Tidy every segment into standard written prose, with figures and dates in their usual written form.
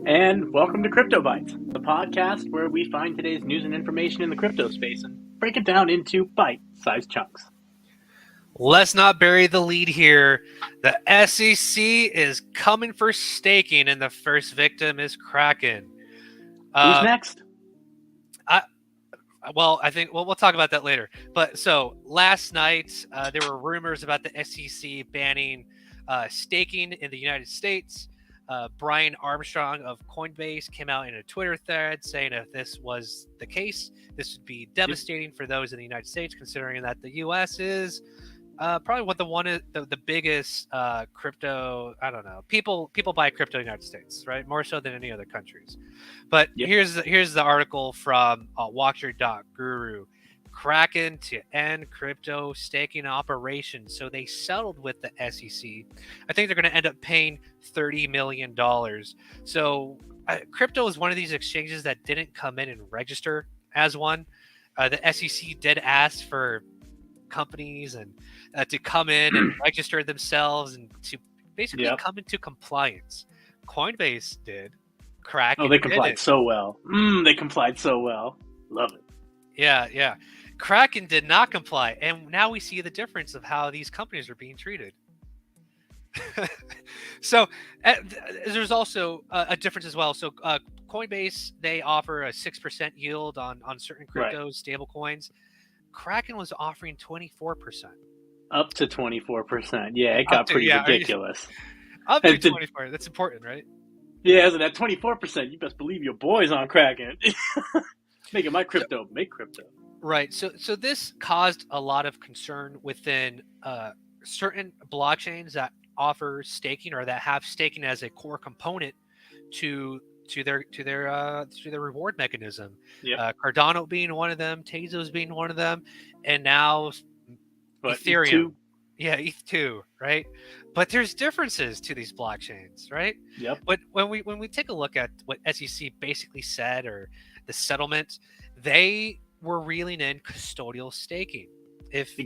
And welcome to Crypto Bites, the podcast where we find today's news and information in the crypto space and break it down into bite-sized chunks. Let's not bury the lead here. The SEC is coming for staking, and the first victim is Kraken. Who's next? I think we'll talk about that later. But so last night, there were rumors about the SEC banning staking in the United States. Brian Armstrong of Coinbase came out in a Twitter thread saying if this was the case, this would be devastating for those in the United States, considering that the U.S. is probably the biggest crypto. I don't know. People buy crypto in the United States, right? More so than any other countries. But here's the article from Watcher.guru. Kraken to end crypto staking operations. So they settled with the SEC. I think they're going to end up paying $30 million. So crypto is one of these exchanges that didn't come in and register as one. The SEC did ask for companies and to come in and register themselves and to basically come into compliance. Coinbase did. Kraken. Oh, they complied so well. They complied so well. Love it. Yeah. Kraken did not comply, and now we see the difference of how these companies are being treated. So there's also a difference as well. So Coinbase, they offer a 6% yield on certain cryptos, stable coins. Kraken was offering 24%. Up to 24%. Yeah, it got pretty ridiculous. Up to 24%. That's important, right? Yeah, so that 24%, you best believe your boy's on Kraken. Making my crypto make crypto. Right. So this caused a lot of concern within certain blockchains that offer staking or that have staking as a core component to their reward mechanism. Cardano being one of them, Tezos being one of them, and now Ethereum. ETH2, right? But there's differences to these blockchains, right? Yep. But when we take a look at what SEC basically said or the settlement, they were reeling in custodial staking. If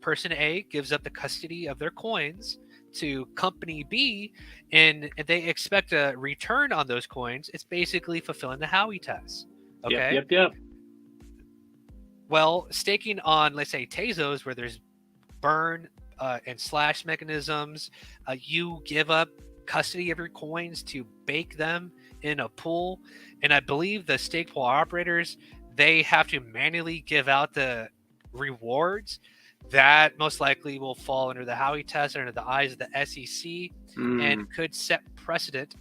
person A gives up the custody of their coins to company B and they expect a return on those coins, it's basically fulfilling the Howey test. Okay. Yep. Well, staking on, let's say, Tezos, where there's burn and slash mechanisms, you give up custody of your coins to bake them in a pool. And I believe the stake pool operators, they have to manually give out the rewards. That most likely will fall under the Howey test, under the eyes of the SEC, and could set precedent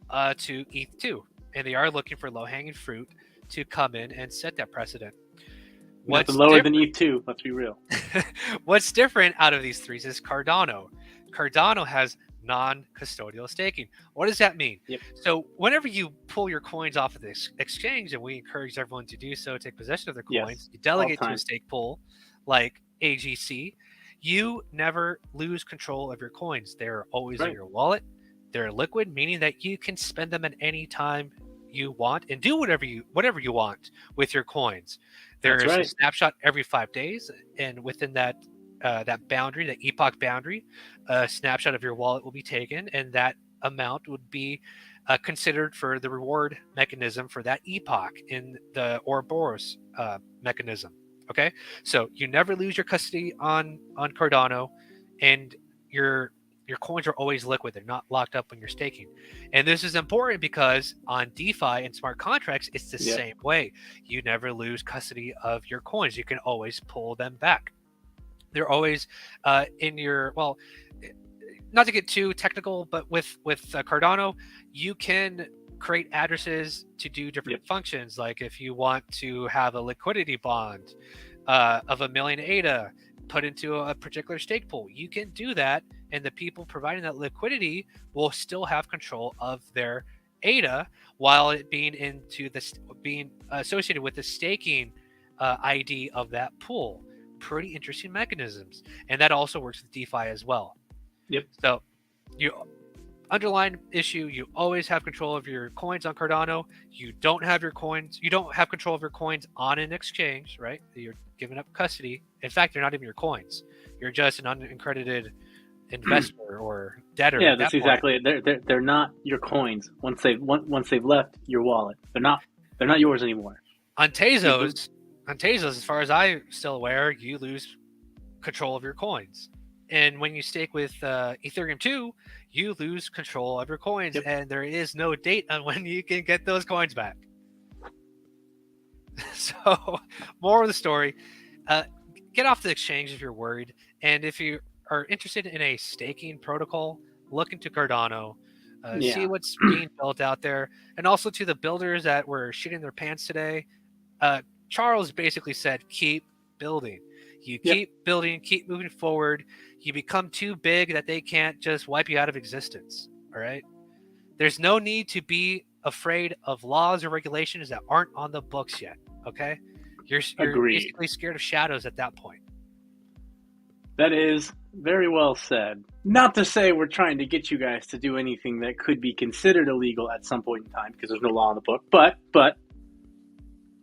to ETH2. And they are looking for low-hanging fruit to come in and set that precedent. What's lower than ETH2, let's be real. What's different out of these three is Cardano. Cardano has non-custodial staking. What does that mean? So whenever you pull your coins off of this exchange, and we encourage everyone to do so, take possession of their coins, you delegate to a stake pool like AGC, you never lose control of your coins. They're always in your wallet. They're liquid, meaning that you can spend them at any time you want and do whatever you want with your coins. There's a snapshot every 5 days, and within that boundary, that epoch boundary, a snapshot of your wallet will be taken, and that amount would be considered for the reward mechanism for that epoch in the Ouroboros mechanism. Okay, so you never lose your custody on Cardano, and your coins are always liquid. They're not locked up when you're staking. And this is important because on DeFi and smart contracts, it's the same way. You never lose custody of your coins. You can always pull them back. They're always in your, well, not to get too technical, but with Cardano, you can create addresses to do different functions. Like if you want to have a liquidity bond of 1 million ADA put into a particular stake pool, you can do that, and the people providing that liquidity will still have control of their ADA while it being being associated with the staking ID of that pool. Pretty interesting mechanisms, and that also works with DeFi as well. So you underlying issue, you always have control of your coins on Cardano. You don't have control of your coins on an exchange, right? You're giving up custody. In fact, they're not even your coins. You're just an unaccredited investor or debtor. Yeah, that's exactly it. They're not your coins once they've left your wallet. They're not yours anymore. On Tezos, as far as I'm still aware, you lose control of your coins. And when you stake with Ethereum 2, you lose control of your coins, and there is no date on when you can get those coins back. So, more of the story, get off the exchange if you're worried. And if you are interested in a staking protocol, look into Cardano. See what's being built out there. And also to the builders that were shitting their pants today, Charles basically said, keep building. You keep building, keep moving forward. You become too big that they can't just wipe you out of existence. All right? There's no need to be afraid of laws or regulations that aren't on the books yet. Okay? You're basically scared of shadows at that point. That is very well said. Not to say we're trying to get you guys to do anything that could be considered illegal at some point in time, because there's no law on the book, but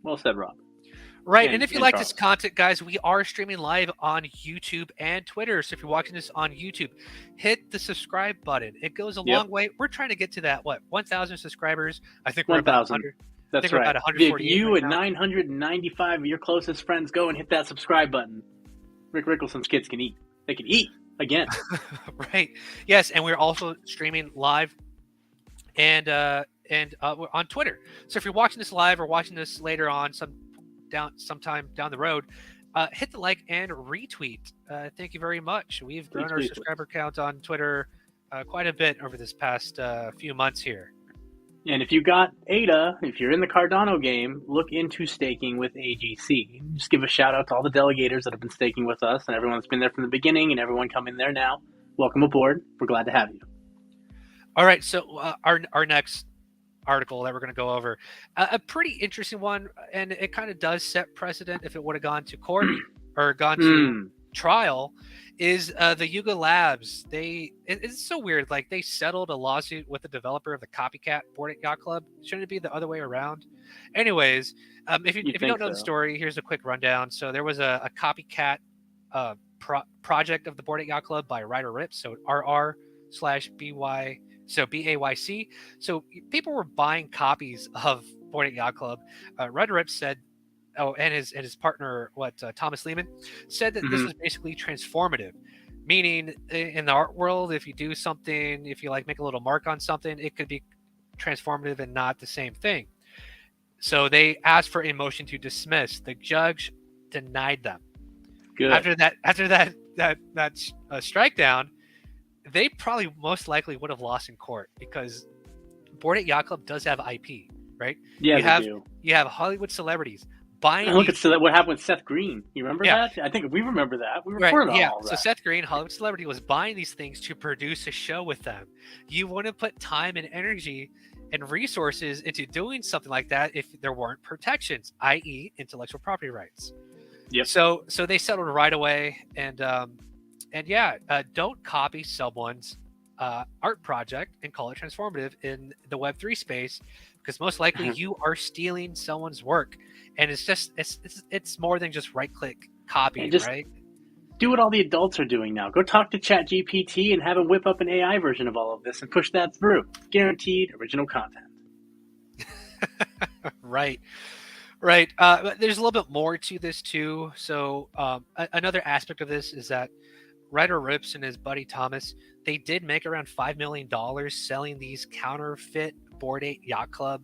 well said, Rob. Right, and if you like this content, guys, we are streaming live on YouTube and Twitter. So if you're watching this on YouTube, hit the subscribe button. It goes a long way. We're trying to get to that, 1,000 subscribers? I think we're about 100. That's right. If you and 995 of your closest friends go and hit that subscribe button, Rick Rickleson's kids can eat. They can eat again. Right. Yes, and we're also streaming live and on Twitter. So if you're watching this live or watching this later on sometime down the road, hit the like and retweet. Thank you very much. We've grown our subscriber count on Twitter quite a bit over this past few months here. And if you got ADA, if you're in the Cardano game, look into staking with AGC. Just give a shout out to all the delegators that have been staking with us and everyone that's been there from the beginning and everyone coming there now. Welcome aboard. We're glad to have you. All right. So our next article that we're going to go over, a pretty interesting one, and it kind of does set precedent if it would have gone to court or gone to trial, is the Yuga Labs. It's so weird. Like, they settled a lawsuit with the developer of the copycat Bored Ape Yacht Club. Shouldn't it be the other way around? Anyways, if you don't know the story, here's a quick rundown. So there was a copycat project of the Bored Ape Yacht Club by Ryder Rips, so RR/BY. So BAYC. So people were buying copies of Bored Ape Yacht Club. Ryder Rips said, and his partner, Thomas Lehman, said that this was basically transformative, meaning in the art world, if you do something, if you make a little mark on something, it could be transformative and not the same thing. So they asked for a motion to dismiss. The judge denied them. Good. After that strike down, they probably most likely would have lost in court because Bored Ape Yacht Club does have IP, right? Yeah, you have Hollywood celebrities buying. Look at what happened with Seth Green. You remember that? I think we remember that. We reported on all that. So Seth Green, Hollywood celebrity, was buying these things to produce a show with them. You wouldn't put time and energy and resources into doing something like that if there weren't protections, i.e., intellectual property rights. Yep. So they settled right away, and don't copy someone's art project and call it transformative in the Web3 space, because most likely you are stealing someone's work, and it's more than just right-click copy, right? Do what all the adults are doing now. Go talk to ChatGPT and have them whip up an AI version of all of this and push that through. Guaranteed original content. Right. But there's a little bit more to this too. So another aspect of this is that Ryder Rips and his buddy Thomas, they did make around $5 million selling these counterfeit Bored Ape Yacht Club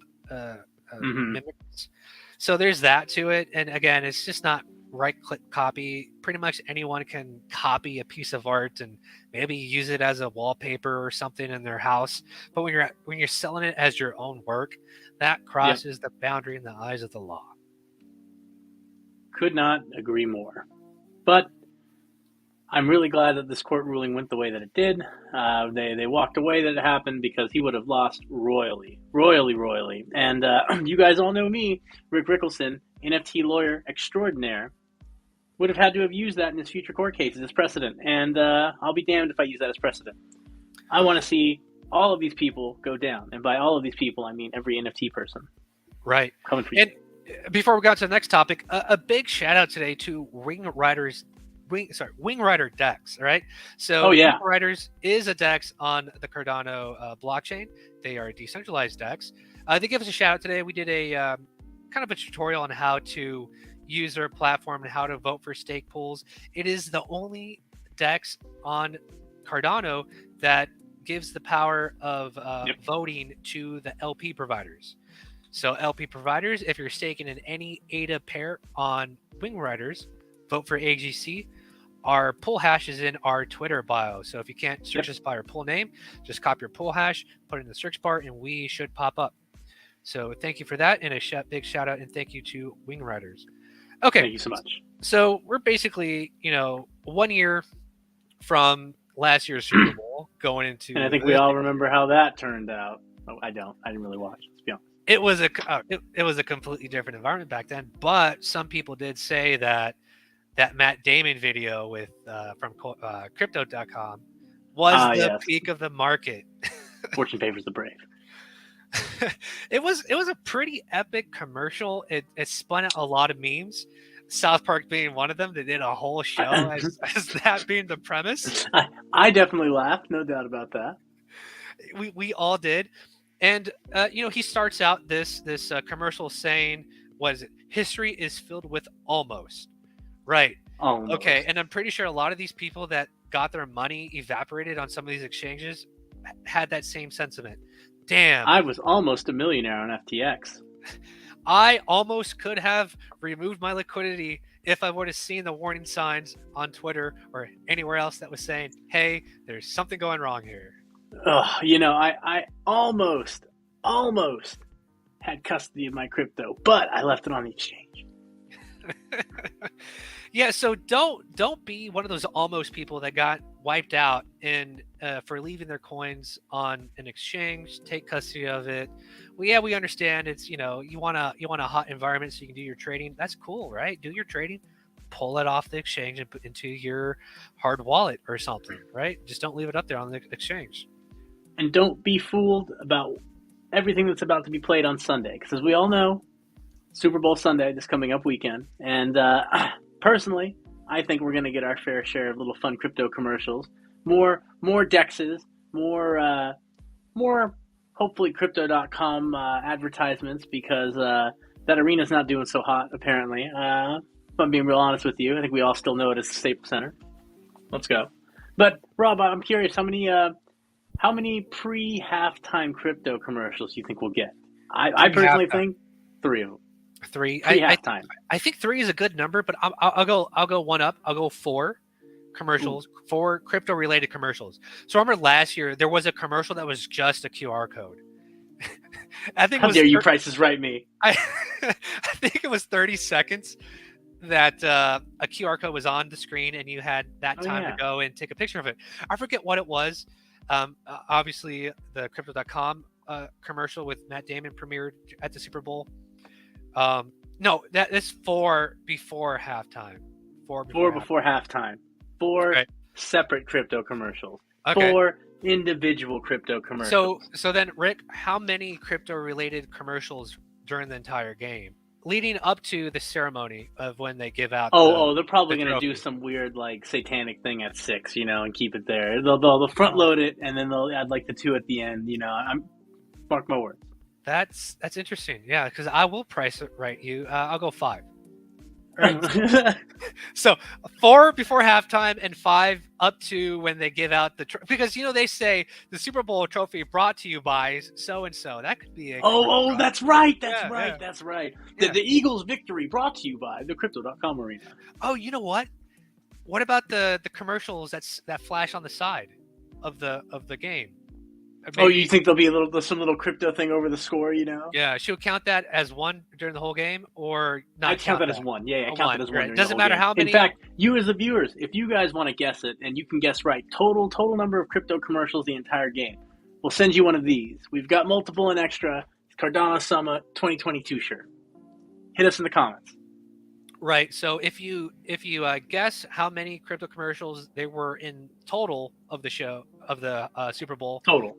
mimics. So there's that to it. And again, it's just not right-click copy. Pretty much anyone can copy a piece of art and maybe use it as a wallpaper or something in their house. But when you're selling it as your own work, that crosses the boundary in the eyes of the law. Could not agree more. But I'm really glad that this court ruling went the way that it did. They walked away that it happened, because he would have lost royally. And you guys all know me, Rick Rickleson, NFT lawyer extraordinaire, would have had to have used that in his future court cases as precedent. And I'll be damned if I use that as precedent. I want to see all of these people go down. And by all of these people, I mean every NFT person. Right. Coming for you. And before we go on to the next topic, a big shout out today to Ring Riders Wing Rider DEX. All right. So Wing Riders is a DEX on the Cardano blockchain. They are a decentralized DEX. They give us a shout out today. We did a kind of a tutorial on how to use their platform and how to vote for stake pools. It is the only DEX on Cardano that gives the power of voting to the LP providers. So LP providers, if you're staking in any ADA pair on Wing Riders, vote for AGC. Our pool hash is in our Twitter bio. So if you can't search us by our pool name, just copy your pool hash, put it in the search bar, and we should pop up. So thank you for that, and a big shout out and thank you to Wing Riders. Okay. Thank you so much. So we're basically, 1 year from last year's Super Bowl going into. And I think we all remember how that turned out. Oh, I don't. I didn't really watch. Let's be honest. It was a completely different environment back then, but some people did say that Matt Damon video with from crypto.com was the peak of the market. Fortune favors the brave. It was a pretty epic commercial. It spun out a lot of memes. South Park being one of them. They did a whole show as that being the premise. I definitely laughed, no doubt about that. We all did. And he starts out this commercial saying, history is filled with almost. Right. Almost. Okay. And I'm pretty sure a lot of these people that got their money evaporated on some of these exchanges had that same sentiment. Damn. I was almost a millionaire on FTX. I almost could have removed my liquidity if I would have seen the warning signs on Twitter or anywhere else that was saying, hey, there's something going wrong here. I almost had custody of my crypto, but I left it on the exchange. Yeah, so don't be one of those almost people that got wiped out for leaving their coins on an exchange. Take custody of it. Well, we understand it's you want a hot environment so you can do your trading. That's cool, right? Do your trading, pull it off the exchange and put into your hard wallet or something, right? Just don't leave it up there on the exchange. And don't be fooled about everything that's about to be played on Sunday, because as we all know, Super Bowl Sunday, this coming up weekend, and personally, I think we're going to get our fair share of little fun crypto commercials, more DEXs, more hopefully crypto.com advertisements, because that arena's not doing so hot apparently. If I'm being real honest with you, I think we all still know it as the Staples Center. Let's go. But Rob, I'm curious, how many pre-halftime crypto commercials do you think we'll get? I personally think 3 of them. 3. Pre-halftime. I think 3 is a good number, but I'll go one up. I'll go 4 commercials, 4 crypto-related commercials. So remember last year there was a commercial that was just a QR code. I think. How dare you, Price is Right me? I think it was 30 seconds that a QR code was on the screen, and you had that time to go and take a picture of it. I forget what it was. Obviously, the Crypto.com commercial with Matt Damon premiered at the Super Bowl. No, that is 4 before halftime. 4 before halftime. 4 separate crypto commercials. Okay. 4 individual crypto commercials. So then, Rick, how many crypto-related commercials during the entire game, leading up to the ceremony of when they give out? They're probably going to do some weird satanic thing at 6, and keep it there. They'll front load it, and then they'll add the 2 at the end. I'm mark my words. That's interesting. Yeah, because I will price it right. I'll go 5. Right. So 4 before halftime and 5 up to when they give out the because they say the Super Bowl trophy brought to you by so and so. That could be a that's right. That's right. The Eagles victory brought to you by the Crypto.com arena. Oh, you know what? What about the commercials that flash on the side of the game? Maybe, you think there'll be some little crypto thing over the score, Yeah, she'll count that as 1 during the whole game, or not? I count that as 1. Yeah, I count that as 1. Right. Doesn't matter how many. In fact, you as the viewers, if you guys want to guess it, and you can guess right, total number of crypto commercials the entire game, we'll send you one of these. We've got multiple and extra. It's Cardano Summit 2022 shirt. Hit us in the comments. Right. So if you guess how many crypto commercials there were in total of the show of the Super Bowl total.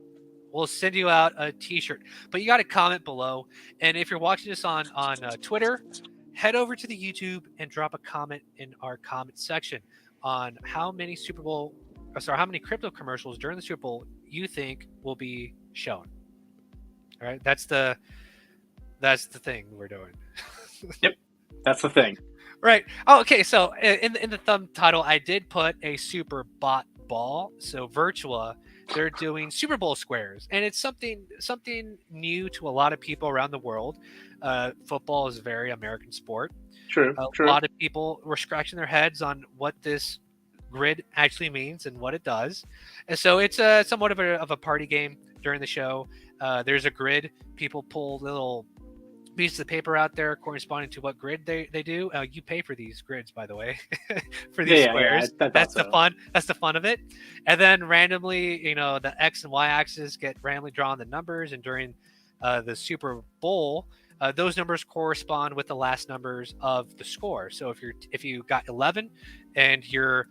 We'll send you out a T-shirt, but you got to comment below. And if you're watching this on Twitter, head over to the YouTube and drop a comment in our comment section. on how many crypto commercials during the Super Bowl you think will be shown. All right, that's the thing we're doing. Yep, that's the thing. Right. Oh, okay. So in the thumb title, I did put a super bot ball. So Virtua, they're doing Super Bowl squares, and it's something new to a lot of people around the world. Football is a very American sport. True. A lot of people were scratching their heads on what this grid actually means and what it does, and so it's somewhat of a party game during the show. There's a grid. People pull little pieces of paper out there corresponding to what grid they do. You pay for these grids, by the way, for these squares. That's the fun. That's the fun of it. And then randomly, the X and Y axis get randomly drawn the numbers, and during the Super Bowl, those numbers correspond with the last numbers of the score. So if you got 11, and your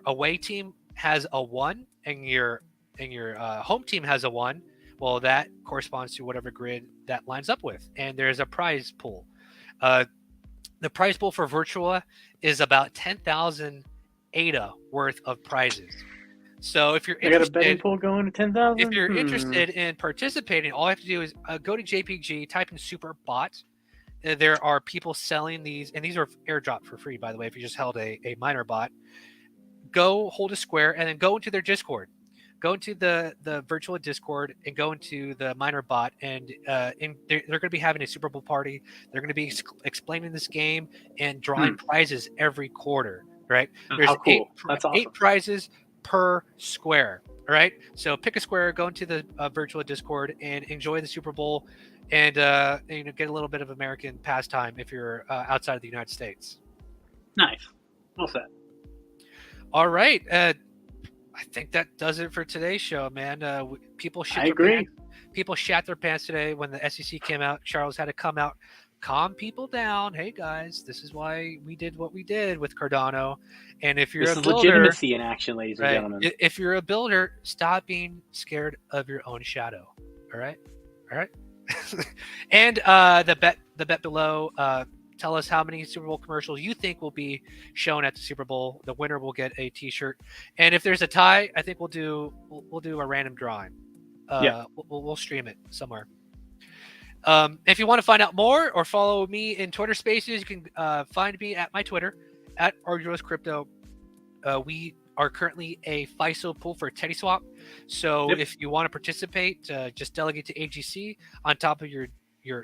away team has a 1, and your home team has a 1. Well, that corresponds to whatever grid that lines up with. And there's a prize pool. The prize pool for Virtua is about 10,000 ADA worth of prizes. So if you're interested, got a betting pool going to 10,000. If you're interested in participating, all you have to do is go to JPG, type in Super Bot. There are people selling these, and these are airdropped for free, by the way, if you just held a miner bot. Go hold a square and then go into their Discord. Go into the virtual Discord and go into the miner bot, and they're going to be having a Super Bowl party. They're going to be explaining this game and drawing prizes every quarter, right? There's cool. That's awesome. 8 prizes per square, all right? So pick a square, go into the virtual Discord, and enjoy the Super Bowl, and get a little bit of American pastime if you're outside of the United States. Nice. Well said. All right. I think that does it for today's show, man. People I agree. People shat their pants today when the SEC came out. Charles had to come out, calm people down. Hey guys, this is why we did what we did with Cardano. And if you're a builder, legitimacy in action, ladies and gentlemen. If you're a builder, stop being scared of your own shadow. All right. And the bet below. Tell us how many Super Bowl commercials you think will be shown at the Super Bowl. The winner will get a T-shirt, and if there's a tie, I think we'll do a random drawing. We'll stream it somewhere. If you want to find out more or follow me in Twitter Spaces, you can find me at my Twitter at ArgyrosCrypto. We are currently a FISO pool for TeddySwap, so if you want to participate, just delegate to AGC. On top of your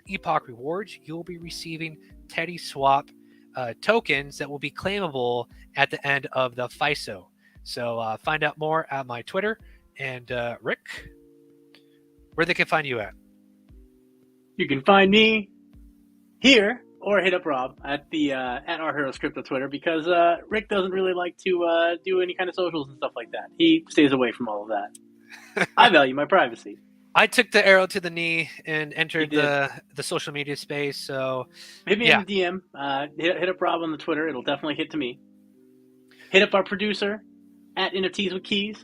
Epoch rewards, you'll be receiving TeddySwap tokens that will be claimable at the end of the FISO. So find out more at my Twitter. And Rick, where they can find you at? You can find me here, or hit up Rob at the at ArgyrosCrypto Twitter, because Rick doesn't really like to do any kind of socials and stuff like that. He stays away from all of that. I value my privacy. I took the arrow to the knee and entered the social media space. So maybe in the DM, hit up Rob on the Twitter. It'll definitely hit to me. Hit up our producer at NFTs with Keys.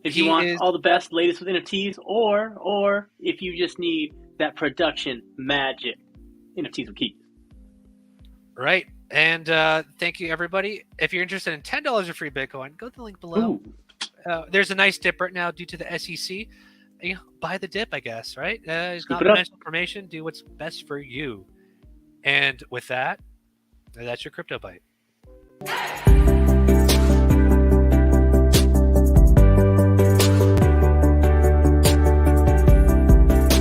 If you want all the best, latest with NFTs, or if you just need that production magic, NFTs with Keys. Right. And thank you, everybody. If you're interested in $10 of free Bitcoin, go to the link below. There's a nice dip right now due to the SEC. Buy the dip, I guess, right? It's confidential information. Do what's best for you. And with that, that's your Crypto Bite.